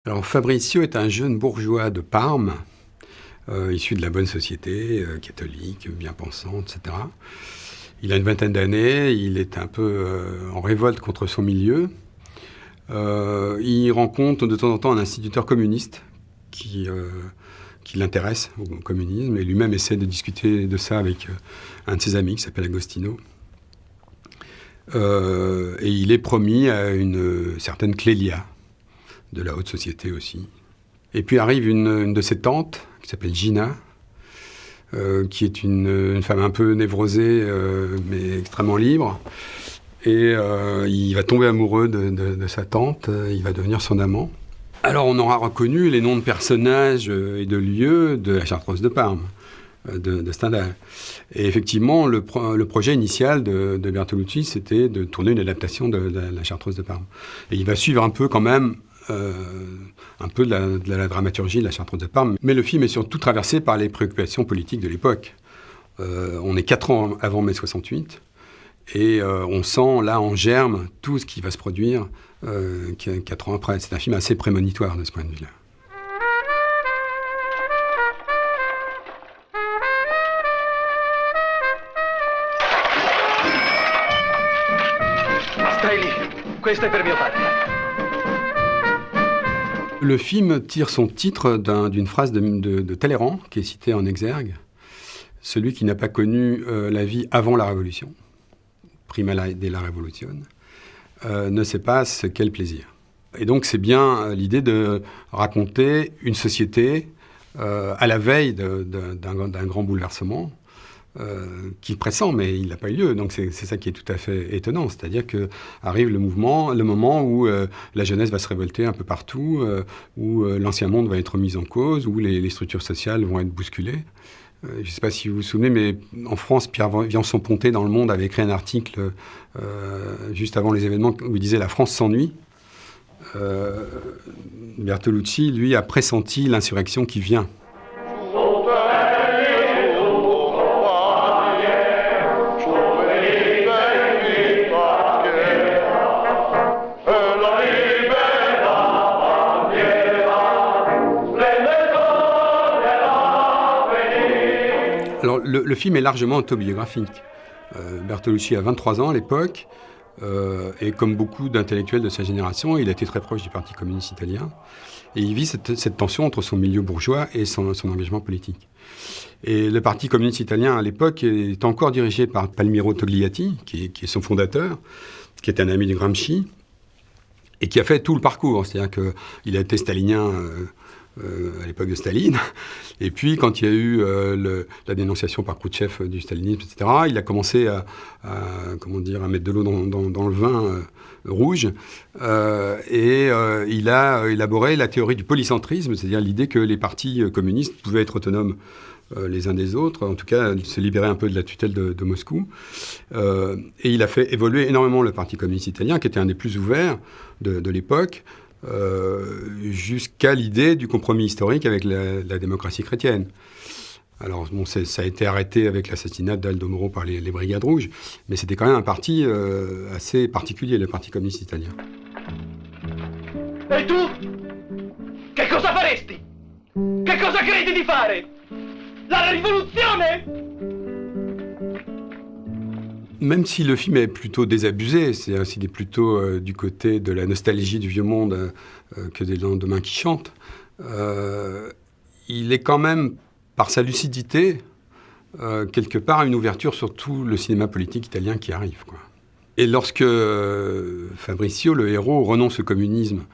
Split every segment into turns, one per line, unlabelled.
Alors Fabrizio est un jeune bourgeois de Parme, issu de la bonne société, catholique, bien pensant, etc. Il a une vingtaine d'années, il est un peu en révolte contre son milieu. Il rencontre de temps en temps un instituteur communiste qui l'intéresse au communisme, et lui-même essaie de discuter de ça avec un de ses amis qui s'appelle Agostino. Et il est promis à une certaine Clélia, de la haute société aussi. Et puis arrive une de ses tantes, qui s'appelle Gina, qui est une femme un peu névrosée, mais extrêmement libre. Et il va tomber amoureux de sa tante, il va devenir son amant. Alors on aura reconnu les noms de personnages et de lieux de la Chartreuse de Parme, de Stendhal. Et effectivement, le projet initial de Bertolucci, c'était de tourner une adaptation de la Chartreuse de Parme. Et il va suivre un peu quand même un peu de la dramaturgie de la Chartreuse de Parme. Mais le film est surtout traversé par les préoccupations politiques de l'époque. On est 4 ans avant mai 68, et on sent là en germe tout ce qui va se produire 4 ans après. C'est un film assez prémonitoire de ce point de vue-là.
Stai lì, questo è per mio padre.
Le film tire son titre d'une phrase de Talleyrand, qui est citée en exergue. Celui qui n'a pas connu la vie avant la Révolution, prima della rivoluzione, ne sait pas ce qu'est le plaisir. Et donc c'est bien l'idée de raconter une société à la veille d'un grand bouleversement, qui pressent, mais il n'a pas eu lieu. Donc c'est ça qui est tout à fait étonnant. C'est-à-dire qu'arrive le moment où la jeunesse va se révolter un peu partout, où l'ancien monde va être mis en cause, où les structures sociales vont être bousculées. Je ne sais pas si vous vous souvenez, mais en France, Pierre Viançon-Ponté, dans Le Monde, avait écrit un article juste avant les événements où il disait « La France s'ennuie ». Bertolucci, lui, a pressenti l'insurrection qui vient. Alors, le film est largement autobiographique. Bertolucci a 23 ans à l'époque, et comme beaucoup d'intellectuels de sa génération, il a été très proche du Parti communiste italien, et il vit cette tension entre son milieu bourgeois et son engagement politique. Et le Parti communiste italien, à l'époque, est encore dirigé par Palmiro Togliatti, qui est son fondateur, qui est un ami de Gramsci, et qui a fait tout le parcours. C'est-à-dire qu'il a été stalinien à l'époque de Staline. Et puis, quand il y a eu la dénonciation par Khrouchtchev du stalinisme, etc., il a commencé à mettre de l'eau dans le vin rouge. Et il a élaboré la théorie du polycentrisme, c'est-à-dire l'idée que les partis communistes pouvaient être autonomes les uns des autres, en tout cas se libérer un peu de la tutelle de Moscou. Et il a fait évoluer énormément le Parti communiste italien, qui était un des plus ouverts de l'époque, jusqu'à l'idée du compromis historique avec la démocratie chrétienne. Alors, bon, ça a été arrêté avec l'assassinat d'Aldo Moro par les Brigades Rouges, mais c'était quand même un parti assez particulier, le Parti communiste italien.
E tu? Che cosa faresti? Che cosa credi di fare? La rivoluzione?
Même si le film est plutôt désabusé, c'est-à-dire qu'il est plutôt du côté de la nostalgie du vieux monde que des lendemains qui chantent, il est quand même, par sa lucidité, quelque part une ouverture sur tout le cinéma politique italien qui arrive, quoi. Et lorsque Fabrizio, le héros, renonce au communisme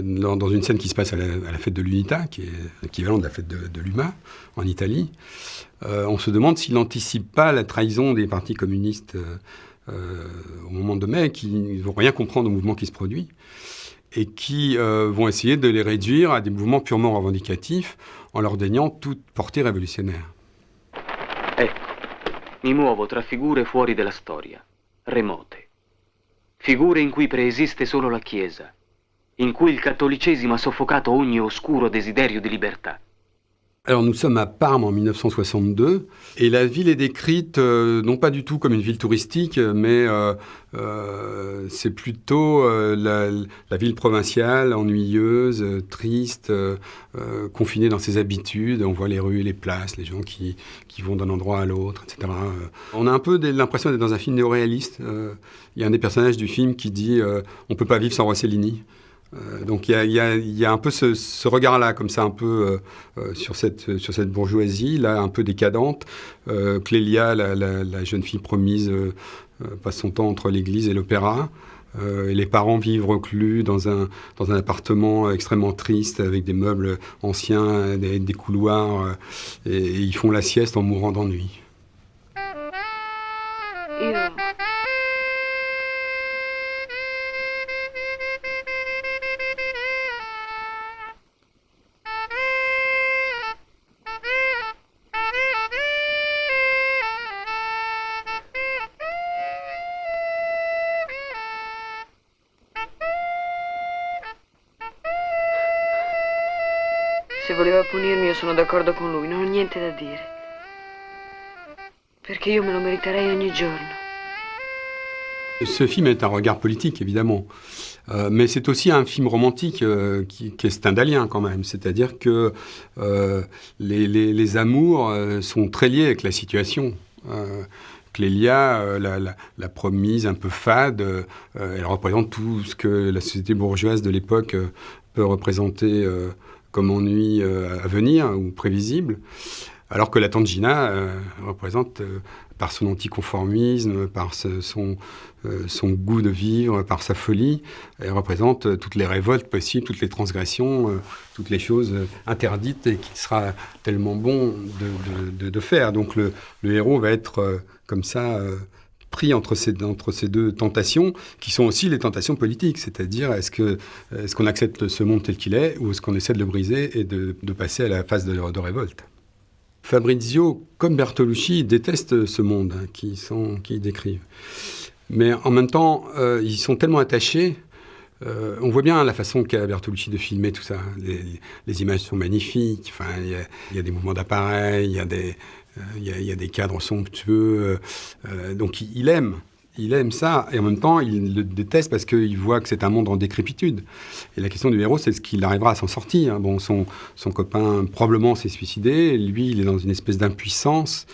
dans une scène qui se passe à la fête de l'Unità, qui est l'équivalent de la fête de l'UMA en Italie, on se demande s'il n'anticipe pas la trahison des partis communistes au moment de mai, qui ne vont rien comprendre au mouvement qui se produit, et qui vont essayer de les réduire à des mouvements purement revendicatifs en leur déniant toute portée révolutionnaire.
Ecco, mi muovo tra figure fuori della storia, remote. Figure in cui preesiste solo la Chiesa, in cui il cattolicesimo ha soffocato ogni oscuro desiderio di libertà.
Alors nous sommes à Parme en 1962 et la ville est décrite non pas du tout comme une ville touristique, mais c'est plutôt la ville provinciale, ennuyeuse, triste, confinée dans ses habitudes. On voit les rues, les places, les gens qui vont d'un endroit à l'autre, etc. On a un peu l'impression d'être dans un film néoréaliste. Il y a un des personnages du film qui dit on ne peut pas vivre sans Rossellini. Donc il y a un peu ce regard-là, comme ça, un peu sur cette bourgeoisie, là, un peu décadente. Clélia, la jeune fille promise, passe son temps entre l'église et l'opéra. Et les parents vivent reclus dans un appartement extrêmement triste, avec des meubles anciens, des couloirs, et ils font la sieste en mourant d'ennui.
Se voleva punirmi, io sono d'accordo con lui, non ho niente da dire. Perché io me lo meriterei ogni giorno.
Ce film est un regard politique, évidemment. Mais c'est aussi un film romantique qui est stendhalien, quand même. C'est-à-dire que les amours sont très liés avec la situation. Clélia, la promise un peu fade, elle représente tout ce que la société bourgeoise de l'époque peut représenter comme ennui à venir ou prévisible, alors que la tante Gina représente, par son anticonformisme, par son goût de vivre, par sa folie, elle représente toutes les révoltes possibles, toutes les transgressions, toutes les choses interdites et qu'il sera tellement bon de faire. Donc le héros va être comme ça pris entre ces deux tentations, qui sont aussi les tentations politiques, c'est-à-dire est-ce qu'on accepte ce monde tel qu'il est, ou est-ce qu'on essaie de le briser et de passer à la phase de révolte. Fabrizio, comme Bertolucci, déteste ce monde qu'ils décrivent. Mais en même temps, ils sont tellement attachés. On voit bien la façon qu'a Bertolucci de filmer tout ça. Les images sont magnifiques. Enfin, il y a des mouvements d'appareil, il y a des cadres somptueux. Donc il aime ça, et en même temps, il le déteste parce qu'il voit que c'est un monde en décrépitude. Et la question du héros, c'est ce qu'il arrivera à s'en sortir. Bon, son copain, probablement, s'est suicidé. Lui, il est dans une espèce d'impuissance.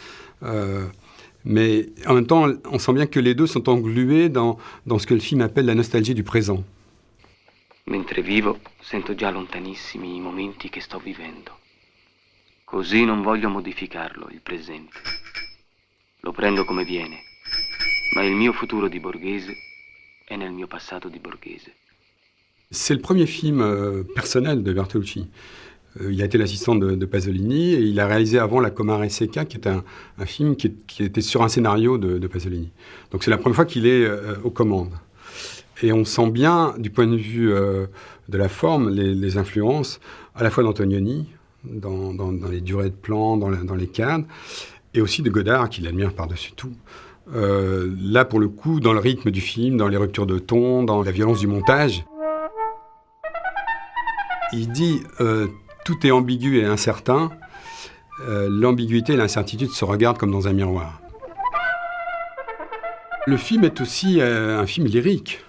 Mais en même temps, on sent bien que les deux sont englués dans ce que le film appelle la nostalgie du présent.
Mentre vivo, sento già lontanissimi I momenti che sto vivendo. Così non voglio modificarlo, il presente. Lo prendo come viene, ma il mio futuro di borghese è nel mio passato di borghese.
C'est le premier film personnel de Bertolucci. Il a été l'assistant de Pasolini et il a réalisé avant La Comare Secca, qui est un film qui était sur un scénario de Pasolini. Donc c'est la première fois qu'il est aux commandes. Et on sent bien, du point de vue de la forme, les influences à la fois d'Antonioni, dans les durées de plan, dans les cadres, et aussi de Godard, qui l'admire par-dessus tout. Là, pour le coup, dans le rythme du film, dans les ruptures de ton, dans la violence du montage, il dit tout est ambigu et incertain. L'ambiguïté et l'incertitude se regardent comme dans un miroir. Le film est aussi un film lyrique.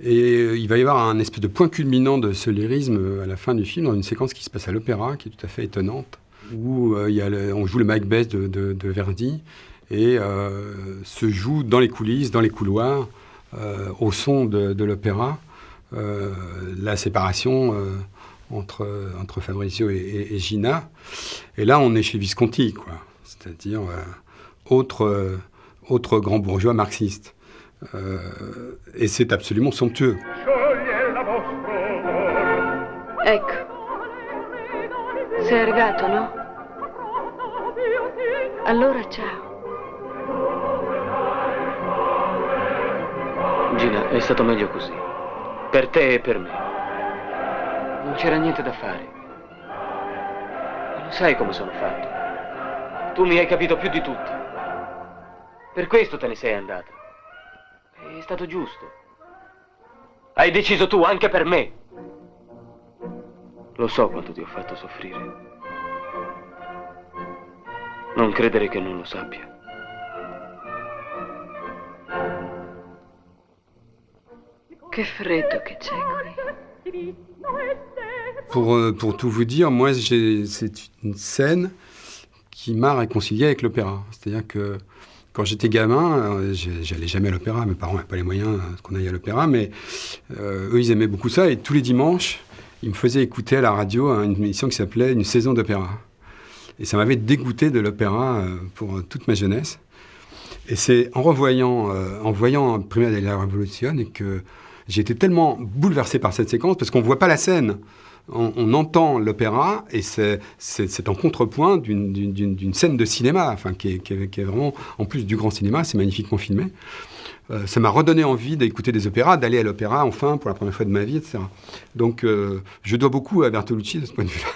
Et il va y avoir un espèce de point culminant de ce lyrisme à la fin du film, dans une séquence qui se passe à l'opéra, qui est tout à fait étonnante, où on joue le Macbeth de Verdi, et se joue dans les coulisses, dans les couloirs, au son de l'opéra, la séparation entre Fabrizio et Gina. Et là, on est chez Visconti, quoi. C'est-à-dire autre grand bourgeois marxiste. Et c'est absolument somptueux.
Ecco. Sei arrivato, no? Allora ciao.
Gina, è stato meglio così. Per te e per me. Non c'era niente da fare. Lo sai come sono fatto. Tu mi hai capito più di tutti. Per questo te ne sei andata. È stato giusto. Hai deciso tu anche per me. Lo so quanto ti ho fatto soffrire. Non credere che non lo sappia.
Che freddo che c'è qui.
Pour tout vous dire, moi, c'est une scène qui m'a réconcilié avec l'opéra. C'est-à-dire que quand j'étais gamin, j'allais jamais à l'opéra. Mes parents n'avaient pas les moyens qu'on aille à l'opéra, mais eux, ils aimaient beaucoup ça. Et tous les dimanches, ils me faisaient écouter à la radio une émission qui s'appelait Une saison d'opéra. Et ça m'avait dégoûté de l'opéra pour toute ma jeunesse. Et c'est en voyant Prima della Rivoluzione que j'ai été tellement bouleversé par cette séquence, parce qu'on ne voit pas la scène. On entend l'opéra, et c'est en contrepoint d'une scène de cinéma, enfin, qui est vraiment, en plus du grand cinéma, c'est magnifiquement filmé. Ça m'a redonné envie d'écouter des opéras, d'aller à l'opéra, enfin, pour la première fois de ma vie, etc. Donc, je dois beaucoup à Bertolucci de ce point de vue-là.